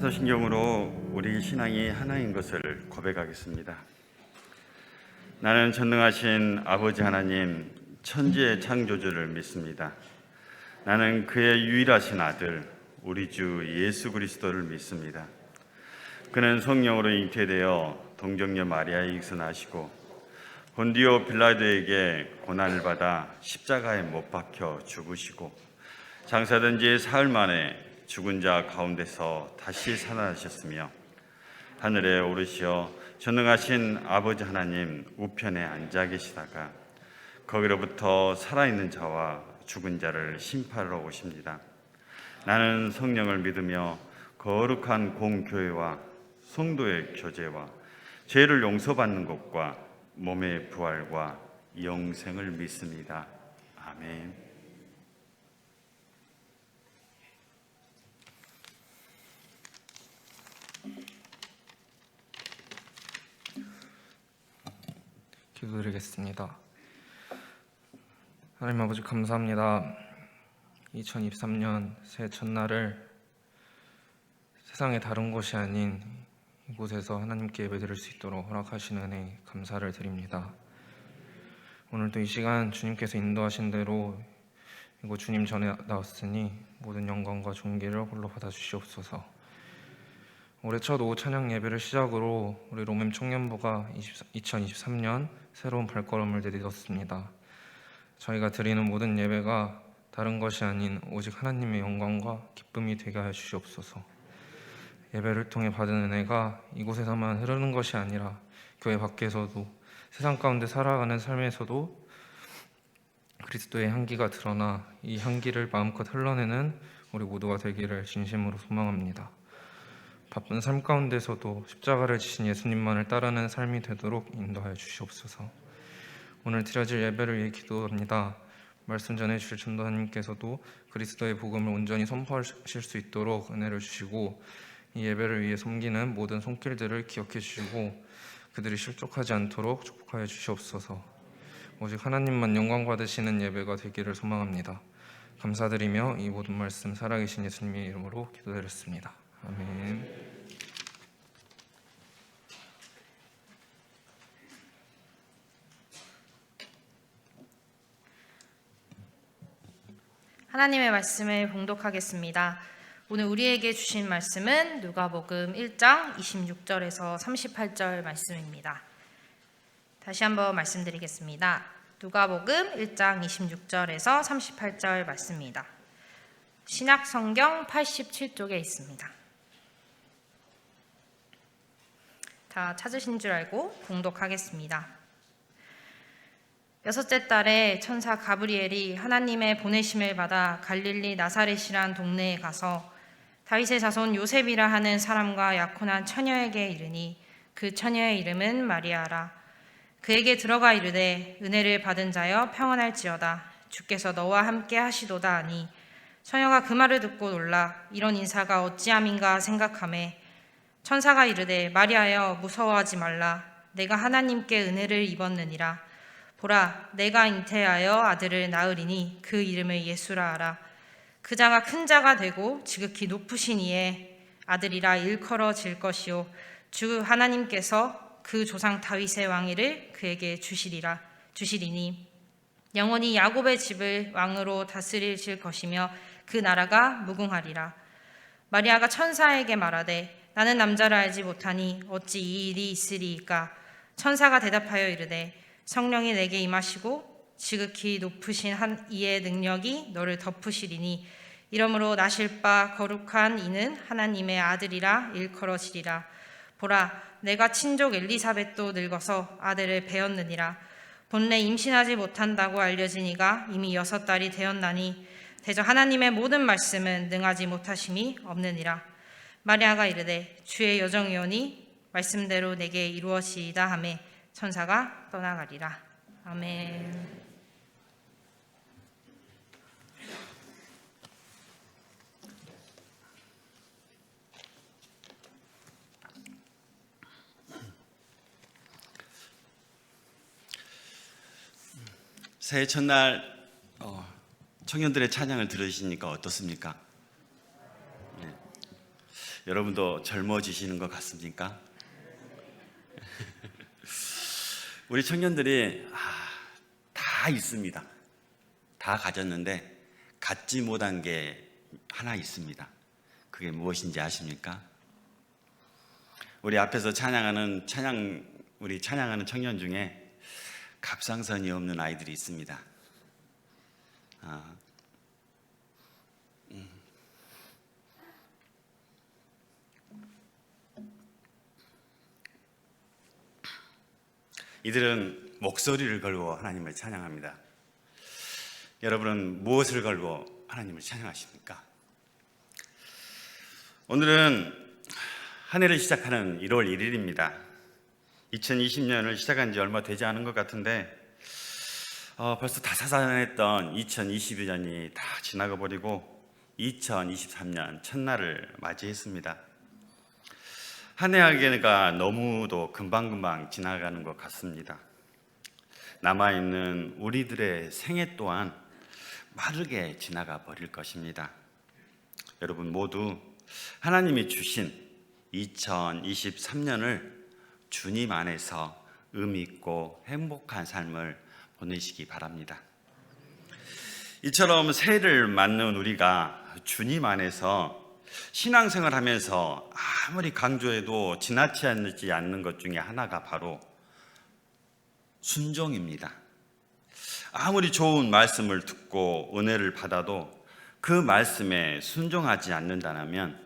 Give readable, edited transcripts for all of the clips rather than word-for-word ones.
사도신경으로 우리 신앙이 하나인 것을 고백하겠습니다. 나는 전능하신 아버지 하나님, 천지의 창조주를 믿습니다. 나는 그의 유일하신 아들, 우리 주 예수 그리스도를 믿습니다. 그는 성령으로 잉태되어 동정녀 마리아에 익선하시고 본디오 빌라도에게 고난을 받아 십자가에 못 박혀 죽으시고 장사된 지 사흘 만에 죽은 자 가운데서 다시 살아나셨으며 하늘에 오르시어 전능하신 아버지 하나님 우편에 앉아 계시다가 거기로부터 살아있는 자와 죽은 자를 심판하러 오십니다. 나는 성령을 믿으며 거룩한 공교회와 성도의 교제와 죄를 용서받는 것과 몸의 부활과 영생을 믿습니다. 아멘. 기도드리겠습니다. 하나님 아버지 감사합니다. 2023년 새해 첫날을 세상의 다른 곳이 아닌 이곳에서 하나님께 예배드릴 수 있도록 허락하시는 은혜 감사를 드립니다. 오늘도 이 시간 주님께서 인도하신 대로 이곳 주님 전에 나왔으니 모든 영광과 존귀를 홀로 받아주시옵소서. 올해 첫 오후 찬양 예배를 시작으로 우리 롬엠 청년부가 2023년 새로운 발걸음을 내딛었습니다. 저희가 드리는 모든 예배가 다른 것이 아닌 오직 하나님의 영광과 기쁨이 되게 하여 주시옵소서. 예배를 통해 받은 은혜가 이곳에서만 흐르는 것이 아니라 교회 밖에서도 세상 가운데 살아가는 삶에서도 그리스도의 향기가 드러나 이 향기를 마음껏 흘러내는 우리 모두가 되기를 진심으로 소망합니다. 바쁜 삶 가운데서도 십자가를 지신 예수님만을 따르는 삶이 되도록 인도하여 주시옵소서. 오늘 드려질 예배를 위해 기도합니다. 말씀 전해주실 전도사님께서도 그리스도의 복음을 온전히 선포하실 수 있도록 은혜를 주시고 이 예배를 위해 섬기는 모든 손길들을 기억해 주시고 그들이 실족하지 않도록 축복하여 주시옵소서. 오직 하나님만 영광 받으시는 예배가 되기를 소망합니다. 감사드리며 이 모든 말씀 살아계신 예수님의 이름으로 기도드렸습니다. 아멘. 하나님의 말씀을 봉독하겠습니다. 오늘 우리에게 주신 말씀은 누가복음 1장 26절에서 38절 말씀입니다. 다시 한번 말씀드리겠습니다. 누가복음 1장 26절에서 38절 말씀입니다. 신약성경 87쪽에 있습니다. 다 찾으신 줄 알고 봉독하겠습니다. 여섯째 달에 천사 가브리엘이 하나님의 보내심을 받아 갈릴리 나사렛이란 동네에 가서 다윗의 자손 요셉이라 하는 사람과 약혼한 처녀에게 이르니 그 처녀의 이름은 마리아라. 그에게 들어가 이르되 은혜를 받은 자여 평안할지어다. 주께서 너와 함께 하시도다 하니 처녀가 그 말을 듣고 놀라 이런 인사가 어찌함인가 생각하매 천사가 이르되 마리아여 무서워하지 말라. 내가 하나님께 은혜를 입었느니라. 보라 내가 잉태하여 아들을 낳으리니 그 이름을 예수라 하라. 그 자가 큰 자가 되고 지극히 높으신 이에 아들이라 일컬어질 것이요 주 하나님께서 그 조상 다윗의 왕위를 그에게 주시리니 영원히 야곱의 집을 왕으로 다스리실 것이며 그 나라가 무궁하리라. 마리아가 천사에게 말하되 나는 남자를 알지 못하니 어찌 이 일이 있으리이까. 천사가 대답하여 이르되 성령이 내게 임하시고 지극히 높으신 한 이의 능력이 너를 덮으시리니 이러므로 나실 바 거룩한 이는 하나님의 아들이라 일컬어지리라. 보라 내가 친족 엘리사벳도 늙어서 아들을 배었느니라. 본래 임신하지 못한다고 알려진 이가 이미 6달이 되었나니 대저 하나님의 모든 말씀은 능하지 못하심이 없느니라. 마리아가 이르되 주의 여정이오니 말씀대로 내게 이루어지이다 하매 천사가 떠나가리라. 아멘. 새해 첫날 청년들의 찬양을 들으시니까 어떻습니까? 네. 여러분도 젊어지시는 것 같습니까? 우리 청년들이 다 있습니다. 다 가졌는데 갖지 못한 게 하나 있습니다. 그게 무엇인지 아십니까? 우리 앞에서 우리 찬양하는 청년 중에 갑상선이 없는 아이들이 있습니다. 이들은 목소리를 걸고 하나님을 찬양합니다. 여러분은 무엇을 걸고 하나님을 찬양하십니까? 오늘은 한 해를 시작하는 1월 1일입니다. 2020년을 시작한 지 얼마 되지 않은 것 같은데 벌써 다사다난했던 2022년이 다 지나가 버리고 2023년 첫날을 맞이했습니다. 한 해가 너무도 금방금방 지나가는 것 같습니다. 남아있는 우리들의 생애 또한 빠르게 지나가 버릴 것입니다. 여러분 모두 하나님이 주신 2023년을 주님 안에서 의미 있고 행복한 삶을 보내시기 바랍니다. 이처럼 새해를 맞는 우리가 주님 안에서 신앙생활 하면서 아무리 강조해도 지나치지 않는 것 중에 하나가 바로 순종입니다. 아무리 좋은 말씀을 듣고 은혜를 받아도 그 말씀에 순종하지 않는다면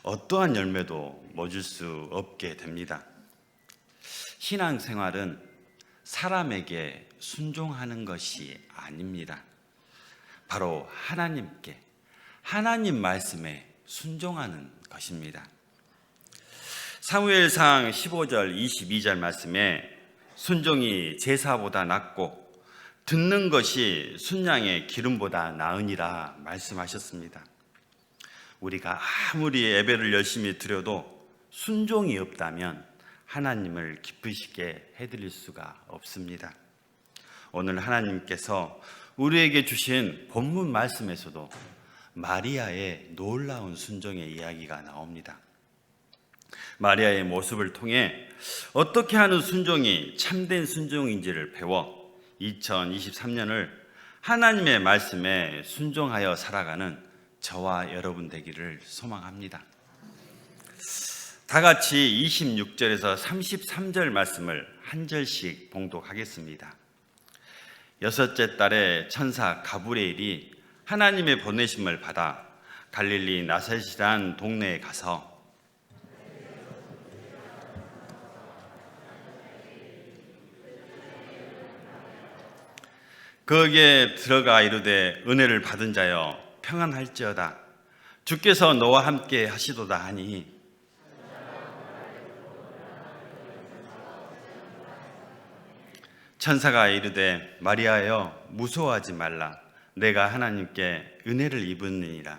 어떠한 열매도 맺을 수 없게 됩니다. 신앙생활은 사람에게 순종하는 것이 아닙니다. 바로 하나님께, 하나님 말씀에 순종하는 것입니다. 사무엘상 15절 22절 말씀에 순종이 제사보다 낫고 듣는 것이 순양의 기름보다 나으니라 말씀하셨습니다. 우리가 아무리 예배를 열심히 드려도 순종이 없다면 하나님을 기쁘시게 해드릴 수가 없습니다. 오늘 하나님께서 우리에게 주신 본문 말씀에서도 마리아의 놀라운 순종의 이야기가 나옵니다. 마리아의 모습을 통해 어떻게 하는 순종이 참된 순종인지를 배워 2023년을 하나님의 말씀에 순종하여 살아가는 저와 여러분 되기를 소망합니다. 다 같이 26절에서 33절 말씀을 한 절씩 봉독하겠습니다. 여섯째 달에 천사 가브리엘이 하나님의 보내심을 받아 갈릴리 나사렛이란 동네에 가서 거기에 들어가 이르되 은혜를 받은 자여 평안할지어다 주께서 너와 함께 하시도다 하니 천사가 이르되 마리아여 무서워하지 말라 내가 하나님께 은혜를 입었느니라.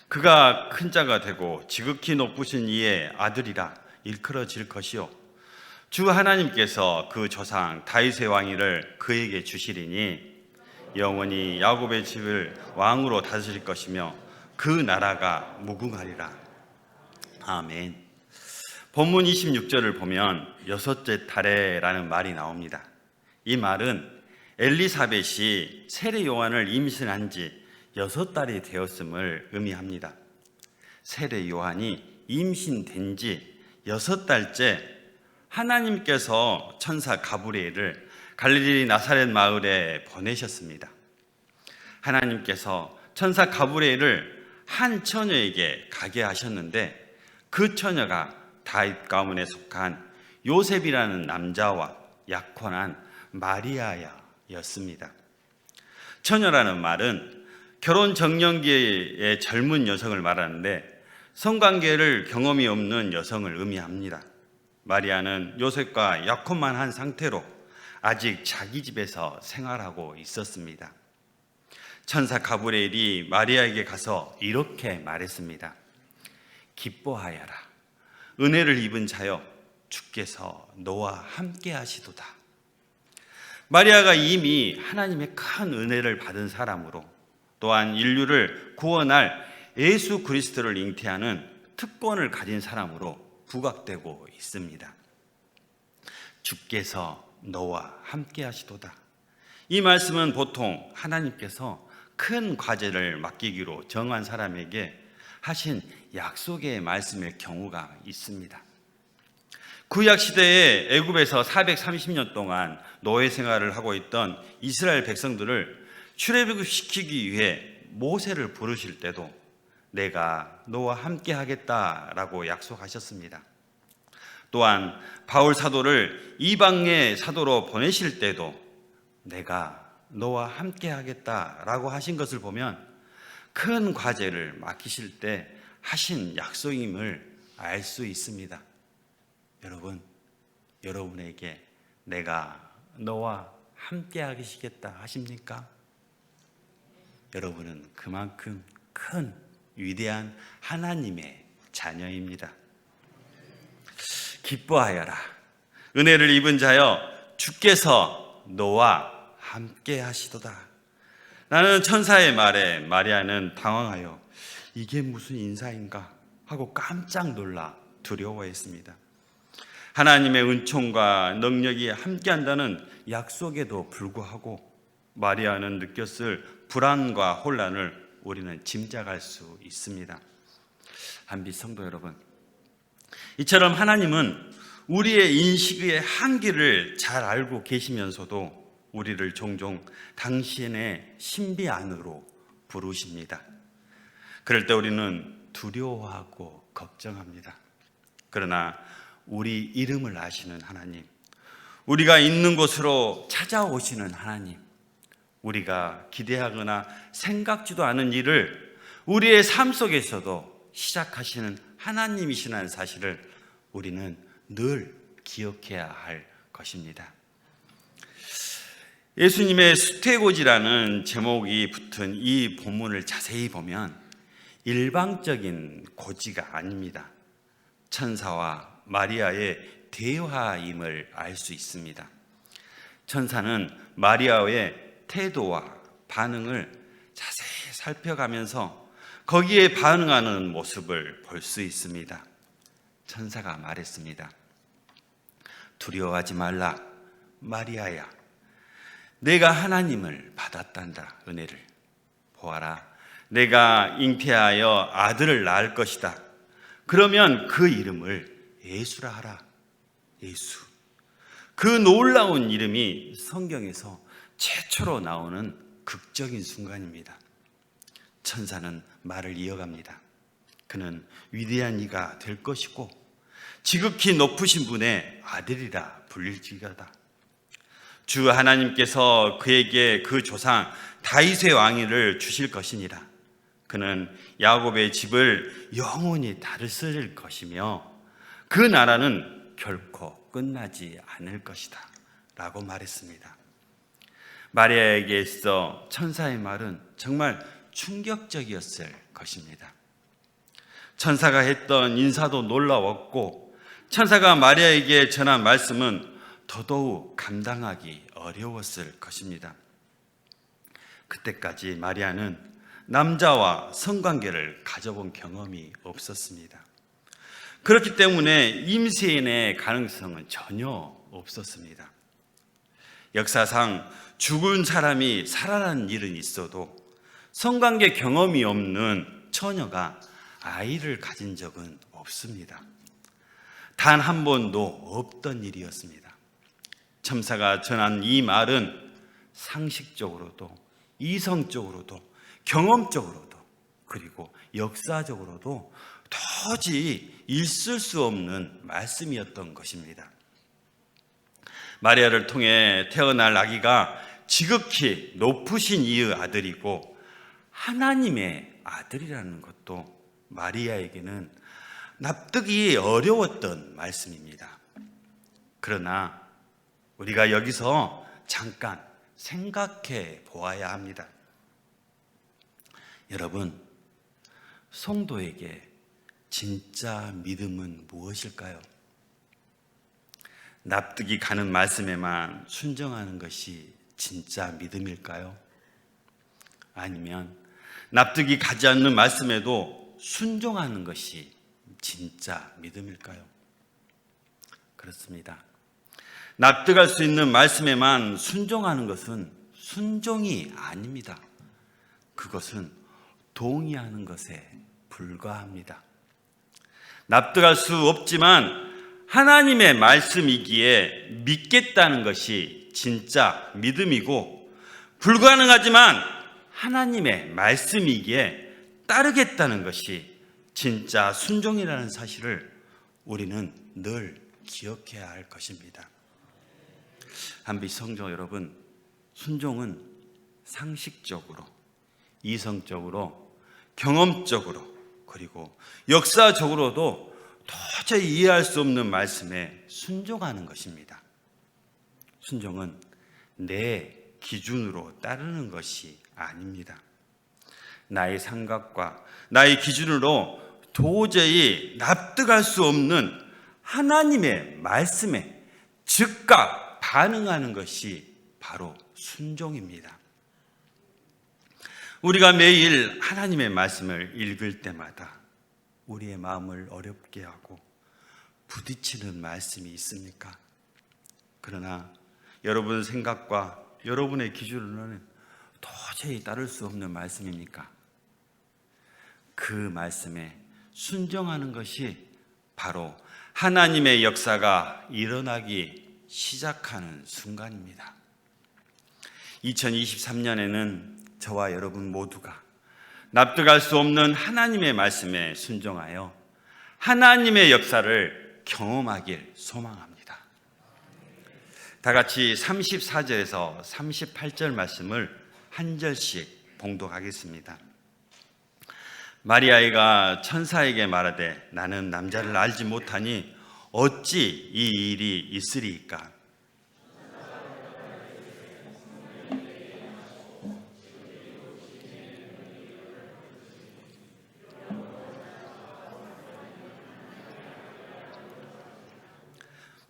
그가 큰 자가 되고 지극히 높으신 이의 아들이라 일컬어질 것이요 주 하나님께서 그 조상 다윗의 왕위를 그에게 주시리니 영원히 야곱의 집을 왕으로 다스릴 것이며 그 나라가 무궁하리라. 아멘. 본문 26절을 보면 여섯째 달에라는 말이 나옵니다. 이 말은 엘리사벳이 세례 요한을 임신한 지 6달이 되었음을 의미합니다. 세례 요한이 임신된 지 6달째 하나님께서 천사 가브리엘을 갈릴리 나사렛 마을에 보내셨습니다. 하나님께서 천사 가브리엘을 한 처녀에게 가게 하셨는데 그 처녀가 다윗 가문에 속한 요셉이라는 남자와 약혼한 마리아였습니다. 처녀라는 말은 결혼 정년기의 젊은 여성을 말하는데 성관계를 경험이 없는 여성을 의미합니다. 마리아는 요셉과 약혼만 한 상태로 아직 자기 집에서 생활하고 있었습니다. 천사 가브리엘이 마리아에게 가서 이렇게 말했습니다. 기뻐하여라. 은혜를 입은 자여 주께서 너와 함께 하시도다. 마리아가 이미 하나님의 큰 은혜를 받은 사람으로, 또한 인류를 구원할 예수 그리스도를 잉태하는 특권을 가진 사람으로 부각되고 있습니다. 주께서 너와 함께 하시도다. 이 말씀은 보통 하나님께서 큰 과제를 맡기기로 정한 사람에게 하신 약속의 말씀일 경우가 있습니다. 구약 시대에 애굽에서 430년 동안 노예 생활을 하고 있던 이스라엘 백성들을 출애굽시키기 위해 모세를 부르실 때도 내가 너와 함께 하겠다라고 약속하셨습니다. 또한 바울 사도를 이방의 사도로 보내실 때도 내가 너와 함께 하겠다라고 하신 것을 보면 큰 과제를 맡기실 때 하신 약속임을 알 수 있습니다. 여러분, 여러분에게 내가 너와 함께 하시겠다 하십니까? 여러분은 그만큼 큰 위대한 하나님의 자녀입니다. 기뻐하여라. 은혜를 입은 자여, 주께서 너와 함께 하시도다. 나는 천사의 말에 마리아는 당황하여 이게 무슨 인사인가 하고 깜짝 놀라 두려워했습니다. 하나님의 은총과 능력이 함께한다는 약속에도 불구하고 마리아는 느꼈을 불안과 혼란을 우리는 짐작할 수 있습니다. 한빛 성도 여러분, 이처럼 하나님은 우리의 인식의 한계를 잘 알고 계시면서도 우리를 종종 당신의 신비 안으로 부르십니다. 그럴 때 우리는 두려워하고 걱정합니다. 그러나 우리 이름을 아시는 하나님, 우리가 있는 곳으로 찾아오시는 하나님, 우리가 기대하거나 생각지도 않은 일을 우리의 삶 속에서도 시작하시는 하나님이시라는 사실을 우리는 늘 기억해야 할 것입니다. 예수님의 수태고지라는 제목이 붙은 이 본문을 자세히 보면 일방적인 고지가 아닙니다. 천사와 마리아의 대화임을 알 수 있습니다. 천사는 마리아의 태도와 반응을 자세히 살펴가면서 거기에 반응하는 모습을 볼 수 있습니다. 천사가 말했습니다. 두려워하지 말라, 마리아야. 내가 하나님을 받았단다, 은혜를. 보아라, 내가 잉태하여 아들을 낳을 것이다. 그러면 그 이름을 예수라 하라. 예수. 그 놀라운 이름이 성경에서 최초로 나오는 극적인 순간입니다. 천사는 말을 이어갑니다. 그는 위대한 이가 될 것이고 지극히 높으신 분의 아들이라 불릴지어다. 주 하나님께서 그에게 그 조상 다윗의 왕위를 주실 것이니라. 그는 야곱의 집을 영원히 다스릴 것이며 그 나라는 결코 끝나지 않을 것이다 라고 말했습니다. 마리아에게 있어 천사의 말은 정말 충격적이었을 것입니다. 천사가 했던 인사도 놀라웠고 천사가 마리아에게 전한 말씀은 더더욱 감당하기 어려웠을 것입니다. 그때까지 마리아는 남자와 성관계를 가져본 경험이 없었습니다. 그렇기 때문에 임신의 가능성은 전혀 없었습니다. 역사상 죽은 사람이 살아난 일은 있어도 성관계 경험이 없는 처녀가 아이를 가진 적은 없습니다. 단 한 번도 없던 일이었습니다. 천사가 전한 이 말은 상식적으로도 이성적으로도 경험적으로도 그리고 역사적으로도 도저히 있을 수 없는 말씀이었던 것입니다. 마리아를 통해 태어날 아기가 지극히 높으신 이의 아들이고 하나님의 아들이라는 것도 마리아에게는 납득이 어려웠던 말씀입니다. 그러나 우리가 여기서 잠깐 생각해 보아야 합니다. 여러분, 성도에게 진짜 믿음은 무엇일까요? 납득이 가는 말씀에만 순종하는 것이 진짜 믿음일까요? 아니면 납득이 가지 않는 말씀에도 순종하는 것이 진짜 믿음일까요? 그렇습니다. 납득할 수 있는 말씀에만 순종하는 것은 순종이 아닙니다. 그것은 동의하는 것에 불과합니다. 납득할 수 없지만 하나님의 말씀이기에 믿겠다는 것이 진짜 믿음이고, 불가능하지만 하나님의 말씀이기에 따르겠다는 것이 진짜 순종이라는 사실을 우리는 늘 기억해야 할 것입니다. 한빛 성도 여러분, 순종은 상식적으로, 이성적으로, 경험적으로, 그리고 역사적으로도 도저히 이해할 수 없는 말씀에 순종하는 것입니다. 순종은 내 기준으로 따르는 것이 아닙니다. 나의 생각과 나의 기준으로 도저히 납득할 수 없는 하나님의 말씀에 즉각 반응하는 것이 바로 순종입니다. 우리가 매일 하나님의 말씀을 읽을 때마다 우리의 마음을 어렵게 하고 부딪히는 말씀이 있습니까? 그러나 여러분 생각과 여러분의 기준으로는 도저히 따를 수 없는 말씀입니까? 그 말씀에 순종하는 것이 바로 하나님의 역사가 일어나기 시작하는 순간입니다. 2023년에는 저와 여러분 모두가 납득할 수 없는 하나님의 말씀에 순종하여 하나님의 역사를 경험하길 소망합니다. 다 같이 34절에서 38절 말씀을 한 절씩 봉독하겠습니다. 마리아가 천사에게 말하되 나는 남자를 알지 못하니 어찌 이 일이 있으리이까?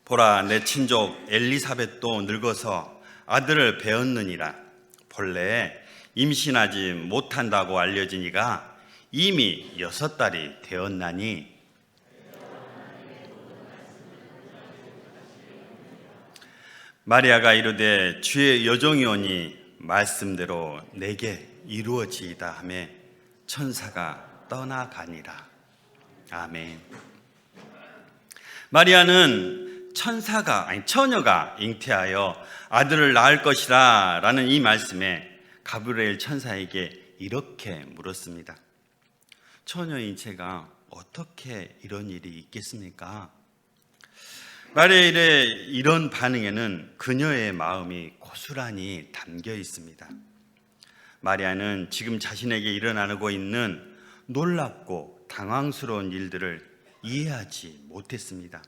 보라, 내 친족 엘리사벳도 늙어서 아들을 배었느니라. 본래 임신하지 못한다고 알려진 이가 이미 6달이 되었나니 마리아가 이르되 주의 여종이 오니 말씀대로 내게 이루어지이다 하매 천사가 떠나가니라. 아멘. 마리아는 처녀가 잉태하여 아들을 낳을 것이라 라는 이 말씀에 가브리엘 천사에게 이렇게 물었습니다. 처녀 잉태가 어떻게 이런 일이 있겠습니까? 마리아의 이런 반응에는 그녀의 마음이 고스란히 담겨 있습니다. 마리아는 지금 자신에게 일어나고 있는 놀랍고 당황스러운 일들을 이해하지 못했습니다.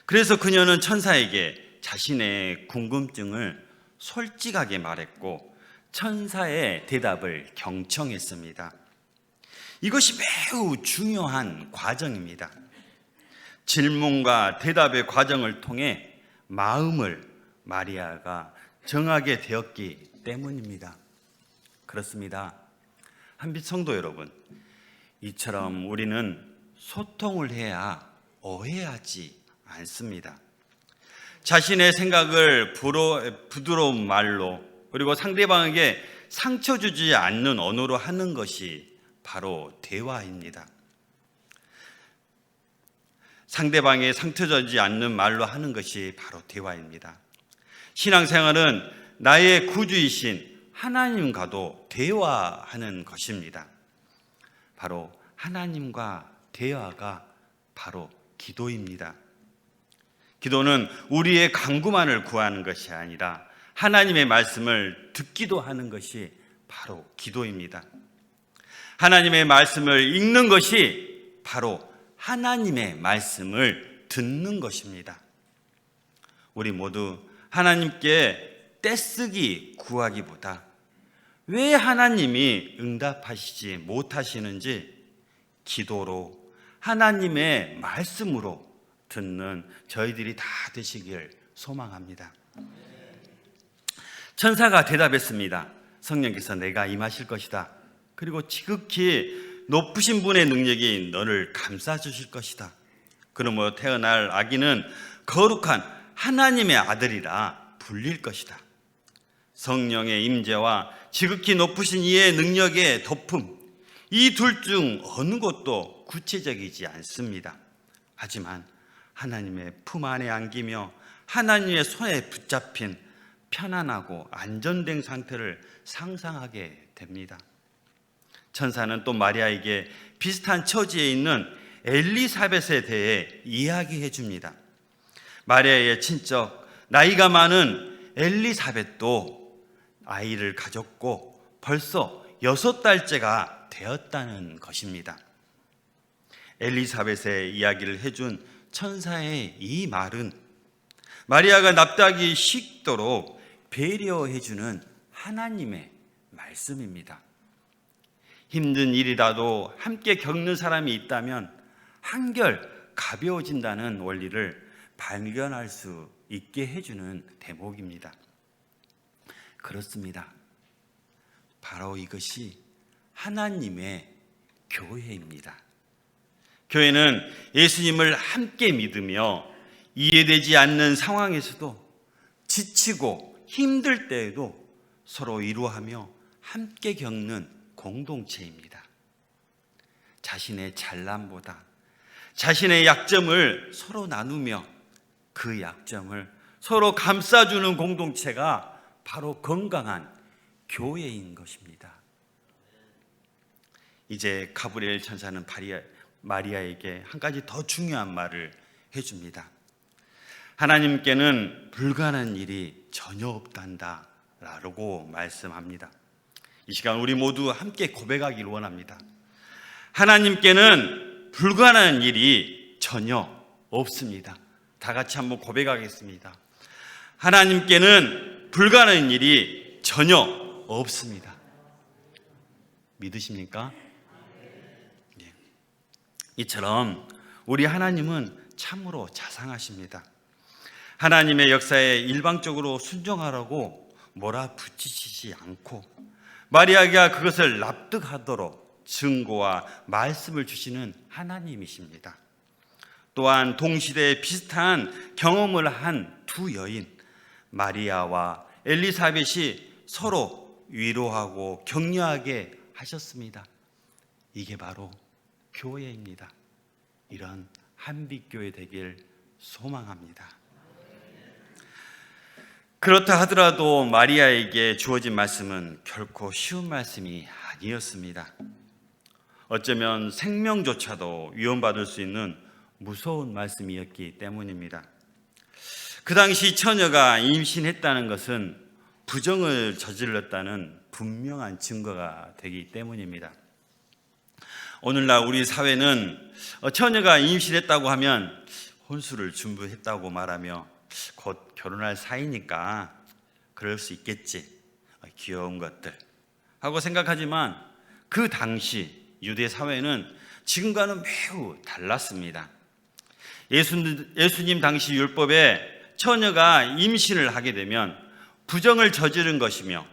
그래서 그녀는 천사에게 자신의 궁금증을 솔직하게 말했고 천사의 대답을 경청했습니다. 이것이 매우 중요한 과정입니다. 질문과 대답의 과정을 통해 마음을 마리아가 정하게 되었기 때문입니다. 그렇습니다. 한빛 성도 여러분, 이처럼 우리는 소통을 해야 오해하지 않습니다. 자신의 생각을 부드러운 말로 그리고 상대방에게 상처 주지 않는 언어로 하는 것이 바로 대화입니다. 상대방에 상처 주지 않는 말로 하는 것이 바로 대화입니다. 신앙생활은 나의 구주이신 하나님과도 대화하는 것입니다. 바로 하나님과 대화가 바로 기도입니다. 기도는 우리의 간구만을 구하는 것이 아니라 하나님의 말씀을 듣기도 하는 것이 바로 기도입니다. 하나님의 말씀을 읽는 것이 바로 하나님의 말씀을 듣는 것입니다. 우리 모두 하나님께 떼쓰기 구하기보다 왜 하나님이 응답하시지 못하시는지 기도로 하나님의 말씀으로 듣는 저희들이 다 되시길 소망합니다. 천사가 대답했습니다. 성령께서 내가 임하실 것이다. 그리고 지극히 높으신 분의 능력이 너를 감싸주실 것이다. 그러므로 태어날 아기는 거룩한 하나님의 아들이라 불릴 것이다. 성령의 임재와 지극히 높으신 이의 능력의 덮음, 이 둘 중 어느 것도 구체적이지 않습니다. 하지만 하나님의 품 안에 안기며 하나님의 손에 붙잡힌 편안하고 안전된 상태를 상상하게 됩니다. 천사는 또 마리아에게 비슷한 처지에 있는 엘리사벳에 대해 이야기해 줍니다. 마리아의 친척, 나이가 많은 엘리사벳도 아이를 가졌고 벌써 6달째가 되었다는 것입니다. 엘리사벳의 이야기를 해준 천사의 이 말은 마리아가 납득하기 쉽도록 배려해주는 하나님의 말씀입니다. 힘든 일이라도 함께 겪는 사람이 있다면 한결 가벼워진다는 원리를 발견할 수 있게 해주는 대목입니다. 그렇습니다. 바로 이것이 하나님의 교회입니다. 교회는 예수님을 함께 믿으며 이해되지 않는 상황에서도 지치고 힘들 때에도 서로 위로하며 함께 겪는 공동체입니다. 자신의 잘남보다 자신의 약점을 서로 나누며 그 약점을 서로 감싸주는 공동체가 바로 건강한 교회인 것입니다. 이제 가브리엘 천사는 마리아에게 한 가지 더 중요한 말을 해줍니다. 하나님께는 불가능한 일이 전혀 없단다 라고 말씀합니다. 이 시간 우리 모두 함께 고백하기를 원합니다. 하나님께는 불가능한 일이 전혀 없습니다. 다 같이 한번 고백하겠습니다. 하나님께는 불가능한 일이 전혀 없습니다. 믿으십니까? 네. 이처럼 우리 하나님은 참으로 자상하십니다. 하나님의 역사에 일방적으로 순종하라고 몰아붙이시지 않고 마리아가 그것을 납득하도록 증거와 말씀을 주시는 하나님이십니다. 또한 동시대에 비슷한 경험을 한 두 여인 마리아와 엘리사벳이 서로 위로하고 격려하게 하셨습니다. 이게 바로 교회입니다. 이런 한빛교회 되길 소망합니다. 그렇다 하더라도 마리아에게 주어진 말씀은 결코 쉬운 말씀이 아니었습니다. 어쩌면 생명조차도 위험받을 수 있는 무서운 말씀이었기 때문입니다. 그 당시 처녀가 임신했다는 것은 부정을 저질렀다는 분명한 증거가 되기 때문입니다. 오늘날 우리 사회는 처녀가 임신했다고 하면 혼수를 준비했다고 말하며 곧 결혼할 사이니까 그럴 수 있겠지, 귀여운 것들 하고 생각하지만 그 당시 유대 사회는 지금과는 매우 달랐습니다. 예수님 당시 율법에 처녀가 임신을 하게 되면 부정을 저지른 것이며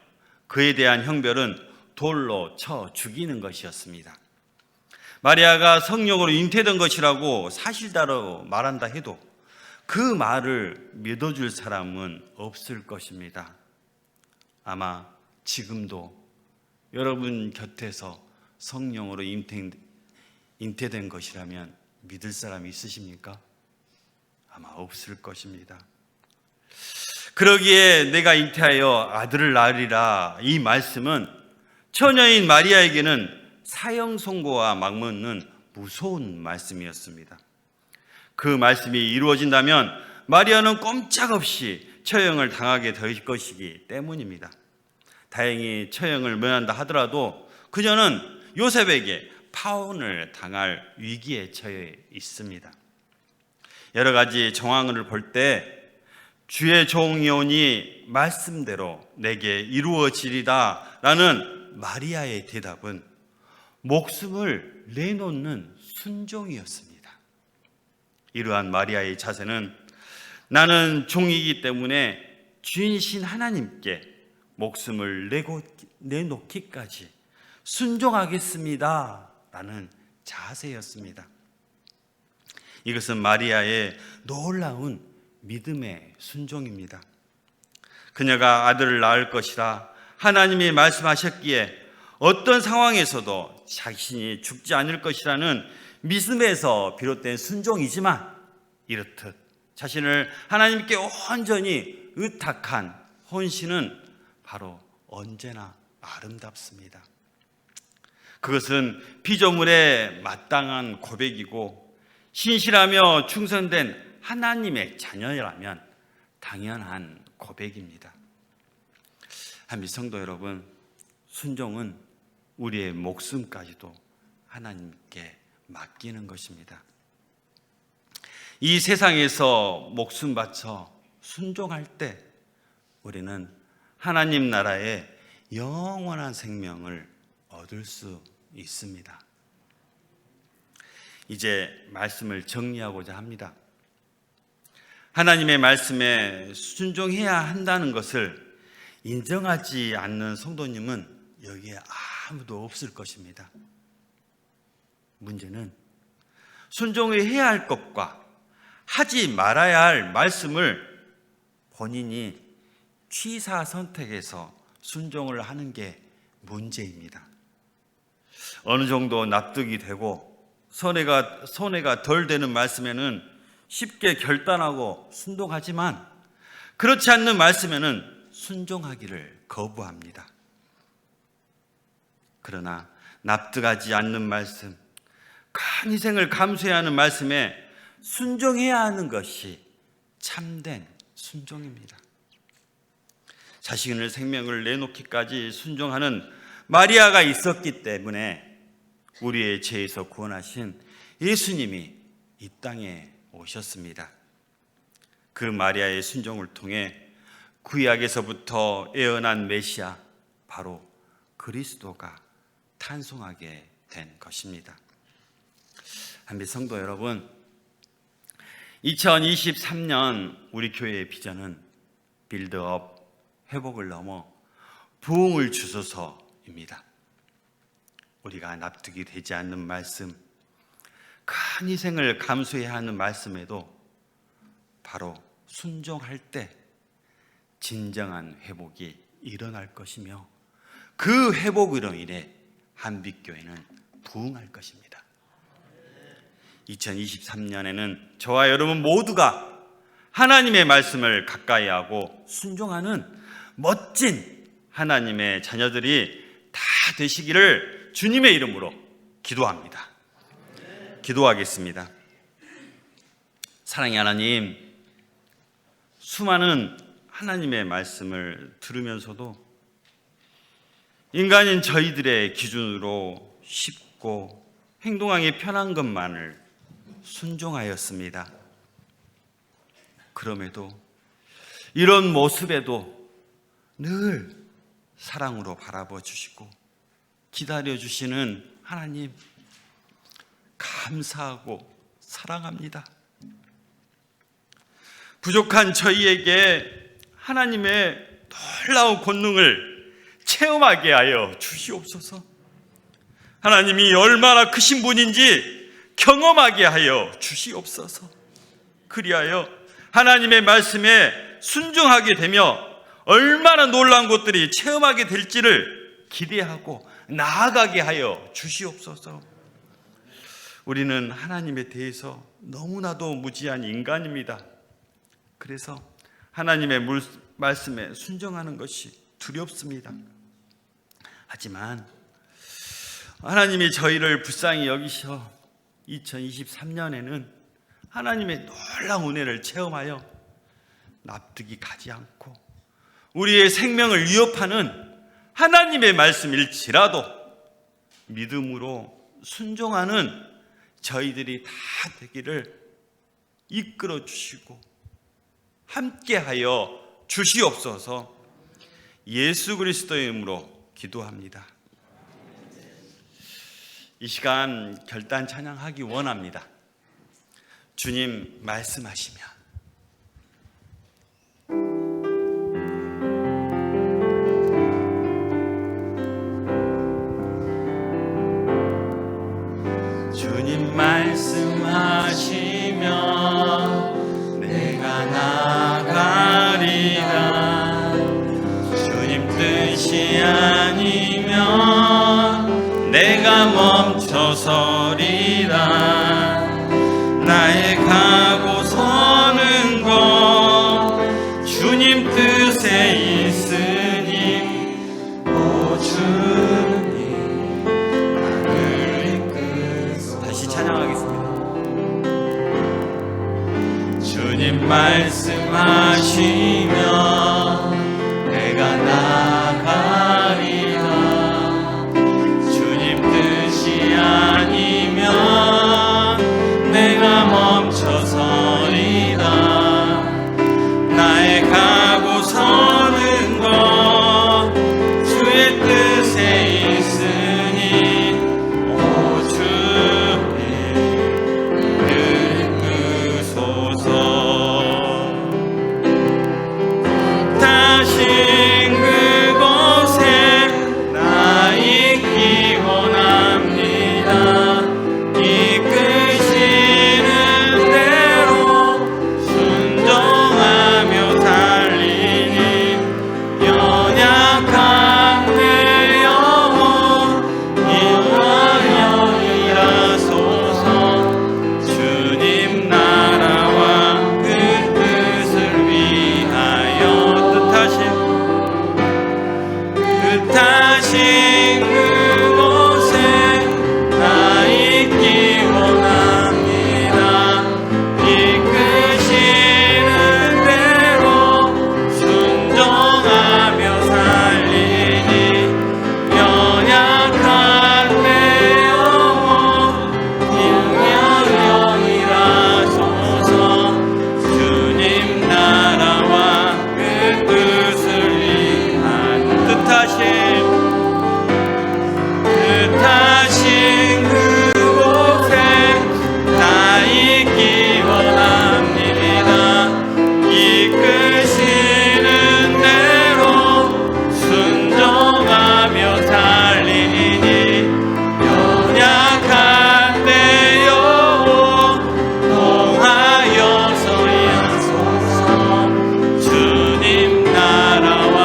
그에 대한 형벌은 돌로 쳐 죽이는 것이었습니다. 마리아가 성령으로 잉태된 것이라고 사실대로 말한다 해도 그 말을 믿어줄 사람은 없을 것입니다. 아마 지금도 여러분 곁에서 성령으로 잉태된 것이라면 믿을 사람이 있으십니까? 아마 없을 것입니다. 그러기에 내가 잉태하여 아들을 낳으리라, 이 말씀은 처녀인 마리아에게는 사형 선고와 맞먹는 무서운 말씀이었습니다. 그 말씀이 이루어진다면 마리아는 꼼짝없이 처형을 당하게 될 것이기 때문입니다. 다행히 처형을 면한다 하더라도 그녀는 요셉에게 파혼을 당할 위기에 처해 있습니다. 여러 가지 정황을 볼 때 주의 종이오니 말씀대로 내게 이루어지리다 라는 마리아의 대답은 목숨을 내놓는 순종이었습니다. 이러한 마리아의 자세는 나는 종이기 때문에 주인이신 하나님께 목숨을 내놓기까지 순종하겠습니다 라는 자세였습니다. 이것은 마리아의 놀라운 믿음의 순종입니다. 그녀가 아들을 낳을 것이라 하나님이 말씀하셨기에 어떤 상황에서도 자신이 죽지 않을 것이라는 믿음에서 비롯된 순종이지만, 이렇듯 자신을 하나님께 온전히 의탁한 헌신은 바로 언제나 아름답습니다. 그것은 피조물의 마땅한 고백이고 신실하며 충성된 하나님의 자녀라면 당연한 고백입니다. 한미 성도 여러분, 순종은 우리의 목숨까지도 하나님께 맡기는 것입니다. 이 세상에서 목숨 바쳐 순종할 때 우리는 하나님 나라의 영원한 생명을 얻을 수 있습니다. 이제 말씀을 정리하고자 합니다. 하나님의 말씀에 순종해야 한다는 것을 인정하지 않는 성도님은 여기에 아무도 없을 것입니다. 문제는 순종을 해야 할 것과 하지 말아야 할 말씀을 본인이 취사 선택해서 순종을 하는 게 문제입니다. 어느 정도 납득이 되고 손해가 덜 되는 말씀에는 쉽게 결단하고 순종하지만, 그렇지 않는 말씀에는 순종하기를 거부합니다. 그러나 납득하지 않는 말씀, 큰 희생을 감수해야 하는 말씀에 순종해야 하는 것이 참된 순종입니다. 자신의 생명을 내놓기까지 순종하는 마리아가 있었기 때문에 우리의 죄에서 구원하신 예수님이 이 땅에 오셨습니다. 그 마리아의 순종을 통해 구약에서부터 예언한 메시아, 바로 그리스도가 탄생하게 된 것입니다. 한미 성도 여러분, 2023년 우리 교회의 비전은 빌드업, 회복을 넘어 부흥을 주소서입니다. 우리가 납득이 되지 않는 말씀, 큰 희생을 감수해야 하는 말씀에도 바로 순종할 때 진정한 회복이 일어날 것이며, 그 회복으로 인해 한빛교회는 부흥할 것입니다. 2023년에는 저와 여러분 모두가 하나님의 말씀을 가까이 하고 순종하는 멋진 하나님의 자녀들이 다 되시기를 주님의 이름으로 기도합니다. 기도하겠습니다. 사랑의 하나님, 수많은 하나님의 말씀을 들으면서도 인간인 저희들의 기준으로 쉽고 행동하기 편한 것만을 순종하였습니다. 그럼에도 이런 모습에도 늘 사랑으로 바라봐 주시고 기다려 주시는 하나님, 감사하고 사랑합니다. 부족한 저희에게 하나님의 놀라운 권능을 체험하게 하여 주시옵소서. 하나님이 얼마나 크신 분인지 경험하게 하여 주시옵소서. 그리하여 하나님의 말씀에 순종하게 되며 얼마나 놀라운 것들이 체험하게 될지를 기대하고 나아가게 하여 주시옵소서. 우리는 하나님에 대해서 너무나도 무지한 인간입니다. 그래서 하나님의 말씀에 순종하는 것이 두렵습니다. 하지만 하나님이 저희를 불쌍히 여기셔 2023년에는 하나님의 놀라운 은혜를 체험하여 납득이 가지 않고 우리의 생명을 위협하는 하나님의 말씀일지라도 믿음으로 순종하는 저희들이 다 되기를 이끌어 주시고 함께하여 주시옵소서. 예수 그리스도의 이름으로 기도합니다. 이 시간 결단 찬양하기 원합니다. 주님 말씀하시면 주님 말씀하시면 내가 나가리라. 주님 뜻이 아니면 내가 멈춰서리라. 나의 가고 서는 것 주님 뜻에 있으니 오 주님 나를 이끌소. 다시 찬양하겠습니다. 주님 말씀하시면 내가 나가리라. 주님 뜻이 아니면 내가 멈춰서리라. 나의 가고 서는 것 주의 뜻에 있으니 오 주님 나를 이끄소서. 다시 그곳에 나 있기 원합니다. 이끄시는 대로 순종하며 달리니 연약한 내 영혼 인하여 일하소서. 주님 나라와 그 뜻을 위하여 뜻하신 그곳에 나 있기 원합니다. 이끄시는 대로 순종하며 살리니 연약한 내 영혼 인하여 일하소서. 주님 나라와 그 뜻을 위한 뜻하신 그곳에 나 있기 원합니다. 이끄시는 대로 순종하며 살리니 연약한 내 영혼 통하여서 일하소서. 주님 나라와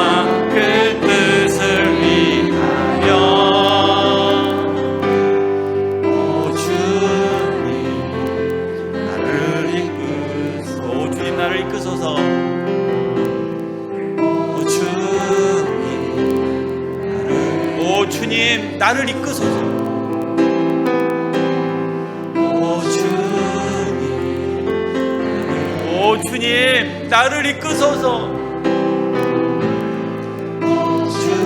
그 뜻을 위하여 오 주님 나를 이끄소서. 오 주님 나를 이끄소서. 오 주님 나를 이끄소서. 오 주님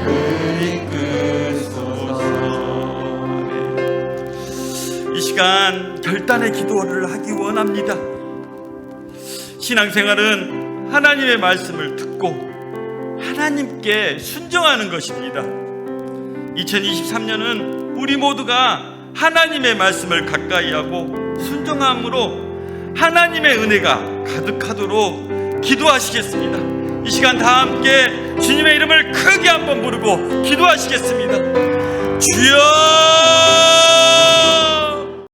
나를 이끄소서. 이 시간 결단의 기도를 하기 원합니다. 신앙생활은 하나님의 말씀을 듣고 하나님께 순종하는 것입니다. 2023년은 우리 모두가 하나님의 말씀을 가까이 하고 순종함으로 하나님의 은혜가 가득하도록 기도하시겠습니다. 이 시간 다 함께 주님의 이름을 크게 한번 부르고 기도하시겠습니다. 주여